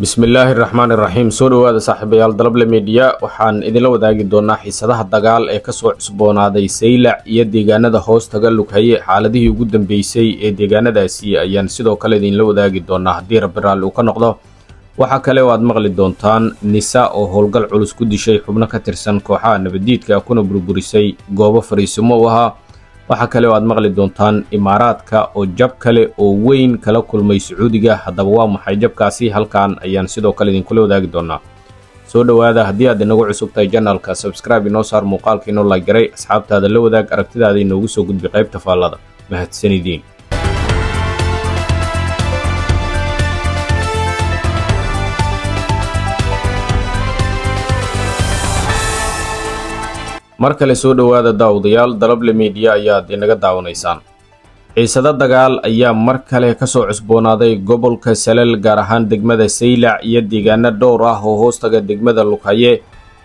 Bismillahirrahmanirrahim. Soo dhawaada saaxiibayaal Dalable Media. Waxaan idinla wadaagi doonaa xiisadaha dagaal ee ka soo cusboonaaday Saylac iyo deegaanada hoostaga Lughaye. Xaaladihii ugu dambeysay ee deegaanadaasi ayaan sidoo kale idinla wadaagi doonaa haddii Rabbi raalli uu ka noqdo. Waxa kale oo aad maqli doontaan Nisa oo howlgal culus ku dishay xubno ka tirsan kooxaha nabadiidka kuna burburisay goobo fariisimo u ahaa. waxa kale oo aad maqli doontaan Imaaraadka oo jab kale oo weyn kala kulmay Sacuudiga. Haddaba waa maxay jabkaasi? Halkaan ayaan sidoo kale idinkula wadaagi doonaa. Soo dhawaada haddii aad inagu cusub tahay channelka, subscribe inoo saar, muuqaalka inoo like garay, asxaabtaada la wadaag, aragtidaada inoogu soo gudbi qaybta faallada. Mahadsanidin. mar kale soo dhawaada daawadayaal Dalable Media ayaad inaga daawanaysaan. Xiisada dagaal ayaa mar kale ka soo cusboonaaday gobolka Salal, gaar ahaan degmada Saylac iyo deegaano dhowr ah oo hoostaga degmada Lughaye.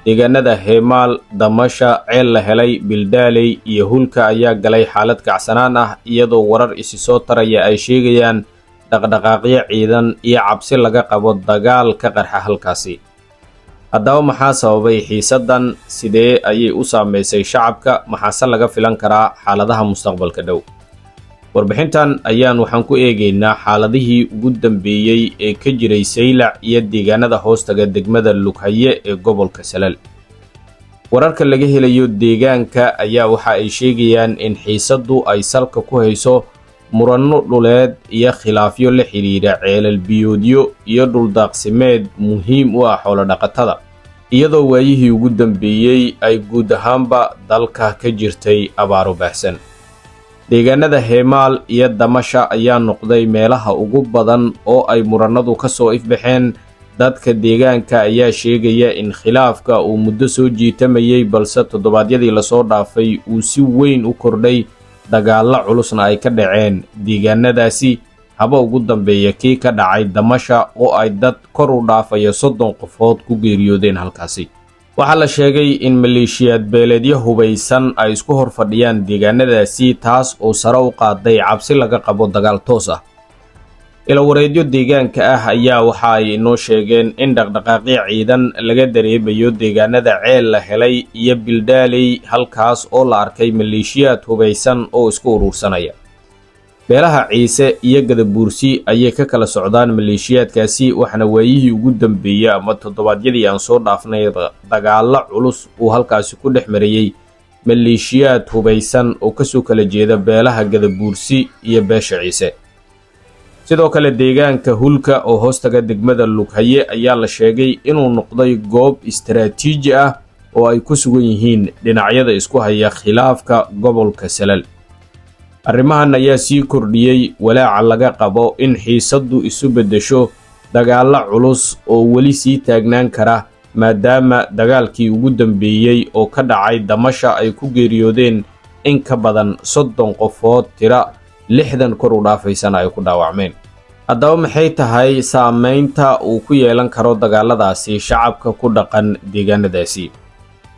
Deegaanada Heemaal, Damasha, Ceel la helay, Bildaaley iyo Hulka ayaa galay xaalad kacsanaan ah, iyadoo warar isi soo taraya ay sheegayaan dhaqdhaqaaqyo ciidan iyo cabsi laga qabo dagaal ka qarxa halkaasi. haddaba maxaa sababay xiisadan? Sidee ayay u saameysay shacabka? Maxaase laga filan karaa xaaladaha mustaqbalka dhow? Warbixintan waxaan ku eegaynaa xaaladihii ugu dambeeyay ee ka jiray Saylac iyo deegaanada hoostaga degmada Lughaye ee gobolka Salal. wararka laga helayo deegaanka ayaa waxa ay sheegayaan in xiisadu ay salka ku hayso muranno dhuleed iyo khilaafyo la xiriira ceelal biyoodyo iyo dhuldaaqsimeed muhiim u ah xoolo dhaqatada, iyadoo waayihii ugu dambeeyay ay guud ahaanba dalka ka jirtay abaaro baahsan. deegaanada Heemaal iyo Damasha ayaa noqday meelaha ugu badan oo ay murannadu ka soo ifbaxeen. dadka deegaanka ayaa sheegaya in khilaafka uu muddo soo jiitamayay, balse toddobaadyadii lasoo dhaafay uu si weyn u kordhay, dagaalla culusna ay ka dhaceen deegaanadaasi. haba ugu dambeeya kii ka dhacay Damasha oo ay dad kor u dhaafaya 30 qofood ku geeriyoodeen halkaasi. waxaa la sheegay in maleeshiyaad beeleedyo hubaysan ay isku hor fadhiyaan deegaanadaasi, taas oo sare u qaaday cabsi laga qabo dagaal toos ah. ilawareedyo deegaanka ah ayaa waxa ay inoo sheegeen in dhaqdhaqaaqyo ciidan laga dareemayo deegaanada Ceel la helay iyo Bildaaley, halkaas oo la arkay maleeshiyaad hubaysan oo isku urursanaya. beelaha Ciise iyo Gadabuursi ayay ka kala socdaan maleeshiyaadkaasi, waxaana waayihii ugu dambeeyay ama toddobaadyadii aan soo dhaafnay dagaalla culus uu halkaasi ku dhex marayay maleeshiyaad hubaysan oo kasoo kala jeeda beelaha Gadabuursi iyo beesha Ciise. sidoo kale deegaanka Hulka oo hoostaga degmada Lughaye ayaa la sheegay inuu noqday goob istiraatiiji ah oo ay ku sugan yihiin dhinacyada isku haya khilaafka gobolka Salal. arrimahan ayaa sii kordhiyay walaaca laga qabo in xiisadu isu beddesho dagaalla culus oo weli sii taagnaan kara, maadaama dagaalkii ugu dambeeyay oo ka dhacay Damasha ay ku geeriyoodeen in ka badan 30 qofood, tira 60 kor u dhaafaysana ay ku dhaawacmeen. haddaba maxay tahay saameynta uu ku yeelan karo dagaaladaasi shacabka ku dhaqan deegaanadaasi?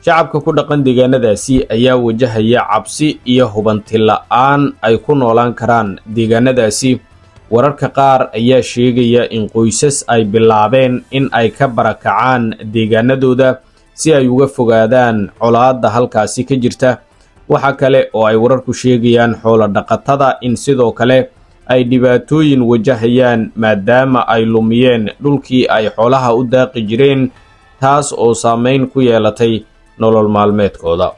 shacabka ku dhaqan deegaanadaasi ayaa wajahaya cabsi iyo hubanti la'aan ay ku noolaan karaan deegaanadaasi. wararka qaar ayaa sheegaya in qoysas ay bilaabeen in ay ka barakacaan deegaanadooda si ay uga fogaadaan colaadda halkaasi ka jirta. waxa kale oo ay wararku sheegayaan xoolo dhaqatada in sidoo kale ay dhibaatooyin wajahayaan, maadaama ay lumiyeen dhulkii ay xoolaha u daaqi jireen, taas oo saameyn ku yeelatay nolol maalmeedkooda.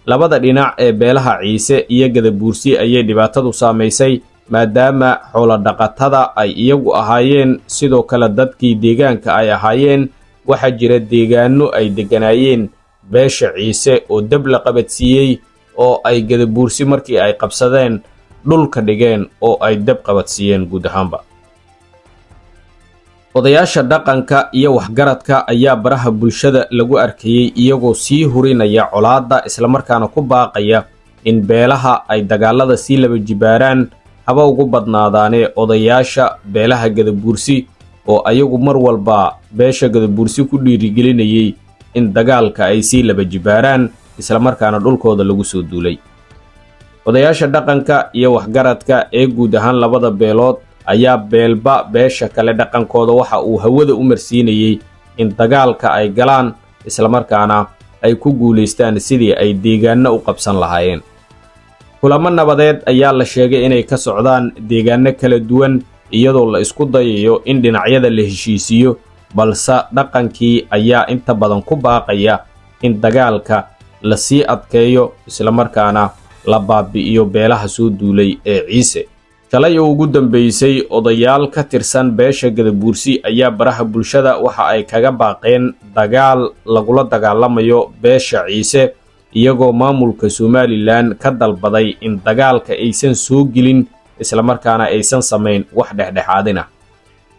labada dhinac ee beelaha Ciise iyo Gadabuursi ayay dhibaatadu saameysay, maadaama xoolo dhaqatada ay iyagu ahaayeen, sidoo kale dadkii deegaanka ay ahaayeen. waxaa jira deegaano ay degganaayeen beesha Ciise oo dab la qabadsiiyey, oo ay Gadabuursi markii ay qabsadeen dhulka dhigeen oo ay dab qabadsiiyeen guud ahaanba. odayaasha dhaqanka iyo waxgaradka ayaa baraha bulshada lagu arkayay iyagoo sii hurinaya colaadda, islamarkaana ku baaqaya in beelaha ay dagaalada sii laba jibaaraan, haba ugu badnaadaanee odayaasha beelaha Gadabuursi oo ayagu mar walba beesha Gadabuursi ku dhiirigelinayay in dagaalka ay sii laba jibaaraan, islamarkaana dhulkooda lagu soo duulay. odayaasha dhaqanka iyo waxgaradka ee guud ahaan labada beelood ayaa beelba beesha kale dhaqankooda waxa uu hawada u marsiinayay in dagaalka ay galaan islamarkaana ay ku guulaystaan sidii ay deegaanno u qabsan lahaayeen. kulamo nabadeed ayaa la sheegay inay ka socdaan deegaanno kala duwan iyadoo la isku dayayo in dhinacyada la heshiisiyo, balse dhaqankii ayaa inta badan ku baaqaya in dagaalka la sii adkeeyo islamarkaana la baabi'iyo beelaha soo duulay ee ciise. shalay oo ugu dambaysay odayaal ka tirsan beesha Gadabuursi ayaa baraha bulshada waxa ay kaga baaqeen dagaal lagula dagaalamayo beesha ciise, iyagoo maamulka Somaliland ka dalbaday in dagaalka aysan soo gelin islamarkaana aysan samayn wax dhexdhexaadina.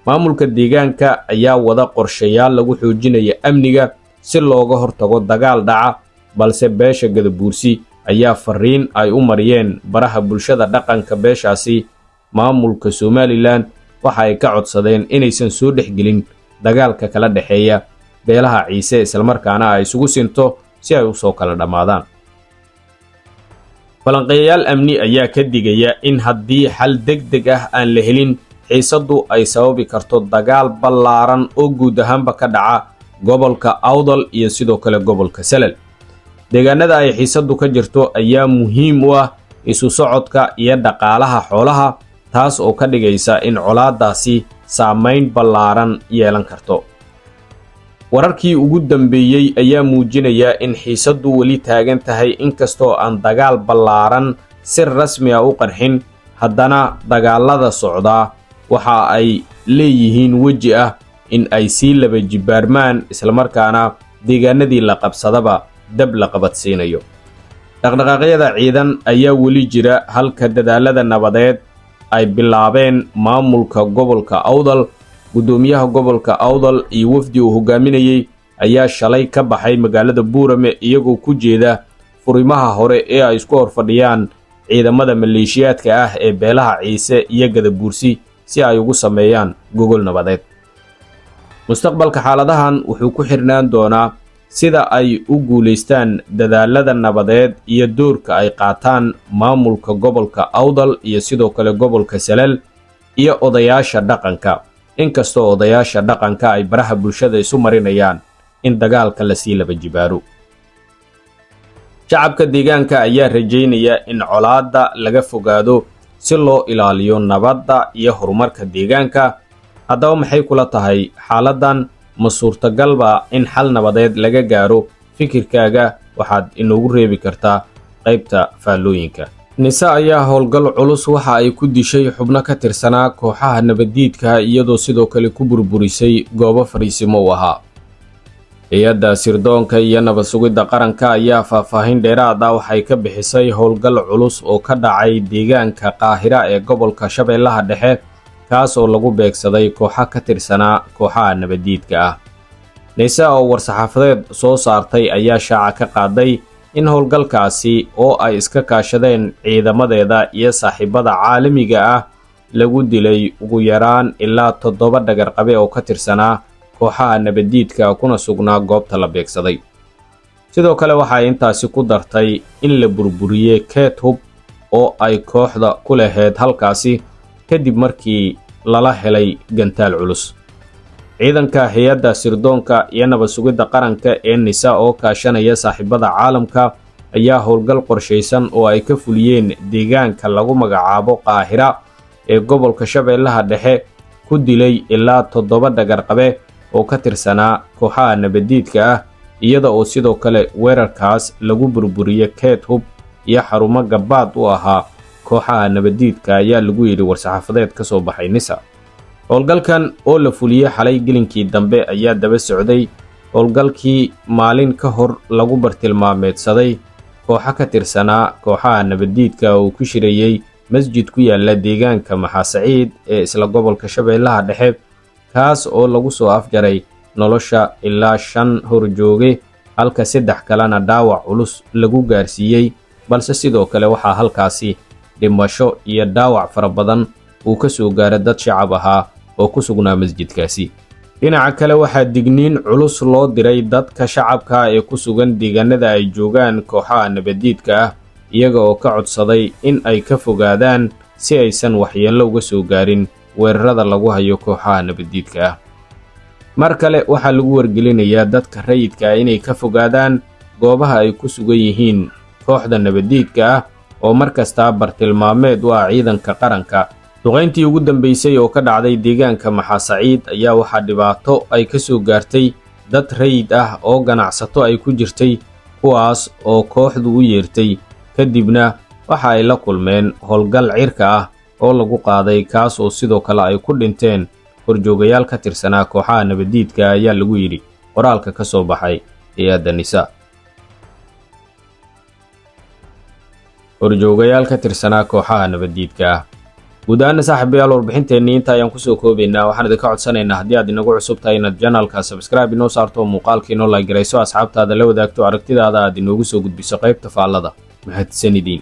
maamulka deegaanka ayaa wada qorshayaal lagu xoojinayo amniga si looga hortago dagaal dhaca, balse beesha Gadabuursi ayaa fariin ay u mariyeen baraha bulshada dhaqanka beeshaasi maamulka Somaliland waxa ay ka codsadeen inaysan soo dhexgelin dagaalka kala dhaxeeya beelaha ciise islamarkaana ay isugu sinto si ay u soo kala dhamaadaan. falanqeeyayaal amni ayaa ka digaya in haddii xal degdeg ah aan la helin, xiisadu ay sababi karto dagaal ballaaran oo guud ahaanba ka dhaca gobolka Awdal iyo sidoo kale gobolka Salal. deegaanada ay xiisadu ka jirto ayaa muhiim u ah isu socodka iyo dhaqaalaha xoolaha, taas oo ka dhigaysa in colaadaasi saamayn ballaaran yeelan karto. wararkii ugu dambeeyay ayaa muujinaya in xiisadu weli taagan tahay inkastoo aan dagaal ballaaran si rasmi ah u qarxin, haddana dagaalada socdaa waxa ay leeyihiin weji ah in ay sii laba jibaarmaan islamarkaana deegaanadii la qabsadaba dab la qabadsiinayo. dhaqdhaqaaqyada ciidan ayaa weli jira halka dadaalada nabadeed ay bilaabeen maamulka gobolka Awdal. gudoomiyaha gobolka Awdal iyo wafdi uu hogaaminayay ayaa shalay ka baxay magaalada Buurame iyagoo ku jeeda furimaha hore ee ay isku horfadhiyaan ciidamada maleeshiyaadka ah ee beelaha ciise iyo Gadabuursi si ay ugu sameeyaan gogol nabadeed. mustaqbalka xaaladahan wuxuu ku xirnaan doonaa sida ay u guulaystaan dadaalada nabadeed iyo doorka ay qaataan maamulka gobolka Awdal iyo sidoo kale gobolka Salal iyo odayaasha dhaqanka. inkastoo odayaasha dhaqanka ay baraha bulshada isu marinayaan in dagaalka la sii laba jibaaro. shacabka deegaanka ayaa rajaynaya in colaadda laga fogaado si loo ilaaliyo nabadda iyo horumarka deegaanka. haddaba maxay kula tahay xaaladan? ma suurtagalba in xal nabadeed laga gaaro? fikirkaaga waxaad inoogu reebi kartaa qaybta faallooyinka. nisa ayaa howlgal culus waxa ay ku dishay xubno ka tirsanaa kooxaha nabaddiidka iyadoo sidoo kale ku burburisay goobo fariisimo u ahaa. hay-adda sirdoonka iyo nabad sugidda qaranka ayaa faahfaahin dheeraad ah waxay ka bixisay howlgal culus oo ka dhacay deegaanka Qaahira ee gobolka Shabeellaha Dhexe, kaas oo lagu beegsaday kooxo ka tirsanaa kooxaha nabaddiidka ah. nisa oo war-saxaafadeed soo saartay ayaa shaaca ka qaaday in howlgalkaasi oo ay iska kaashadeen ciidamadeeda iyo saaxiibada caalamiga ah lagu dilay ugu yaraan ilaa 7 dhagarqabe oo ka tirsanaa kooxaha nabaddiidka kuna sugnaa goobta la beegsaday. sidoo kale waxay intaasi ku dartay in la burburiyey keed hub oo ay kooxda ku lahayd halkaasi kadib markii lala helay gantaal culus. ciidanka hay-adda sirdoonka iyo nabad sugidda qaranka ee nisa oo kaashanaya saaxiibada caalamka ayaa howlgal qorshaysan oo ay ka fuliyeen deegaanka lagu magacaabo Qaahira ee gobolka Shabeellaha Dhexe ku dilay ilaa 7 dhagarqabe oo ka tirsanaa kooxaha nabaddiidka ah, iyada oo sidoo kale weerarkaas lagu burburiyey keed hub iyo xarumo gabaad u ahaa kooxaha nabaddiidka ayaa lagu yidhi war-saxaafadeed ka soo baxay nisa. howlgalkan oo la fuliyey xalay gelinkii dambe ayaa daba socday howlgalkii maalin ka hor lagu bartilmaameedsaday kooxo ka tirsanaa kooxaha nabaddiidka oo ku shirayey masjid ku yaala deegaanka Maxaasaciid ee isla gobolka Shabeellaha Dhexe, kaas oo lagu soo afjaray nolosha ilaa 5 horjooge halka 3 kalena dhaawac culus lagu gaarsiiyey, balse sidoo kale waxaa halkaasi dhimasho iyo dhaawac fara badan uu ka soo gaaray dad shacab ahaa oo ku sugnaa masjidkaasi. dhinaca kale waxaa digniin culus loo diray dadka shacabka ee ku sugan deegaanada ay joogaan kooxaha nabaddiidka ah, iyaga oo ka codsaday in ay ka fogaadaan si aysan waxyeello uga soo gaarin weerarada lagu hayo kooxaha nabaddiidka ah. mar kale waxaa lagu wargelinayaa dadka rayidka ah inay ka fogaadaan goobaha ay ku sugan yihiin kooxda nabaddiidka ah oo mar kastaa bartilmaameed u ah ciidanka qaranka. duqayntii ugu dambaysay oo ka dhacday deegaanka Maxaasaciid ayaa waxaa dhibaato ay ka soo gaartay dad rayid ah oo ganacsato ay ku jirtay, kuwaas oo kooxdu u yeertay, kadibna waxa ay la kulmeen howlgal cirka ah oo lagu qaaday, kaas oo sidoo kale ay ku dhinteen horjoogayaal ka tirsanaa kooxaha nabaddiidka ayaa lagu yidhi qoraalka ka soo baxay hay-adda Nisaa. horjoogayaal ka tirsanaa kooxaha nabaddiidka ah. guud ahaan saaxiibayaal warbixinteennii inta ayaan kusoo koobaynaa. waxaan idinka codsanaynaa haddii aad inagu cusub tahay inaad janalka subscribe inoo saarto oo muuqaalka inoo like garayso, asxaabtaada la wadaagto, aragtidaada aad inoogu soo gudbiso qaybta faallada. mahadsanidin.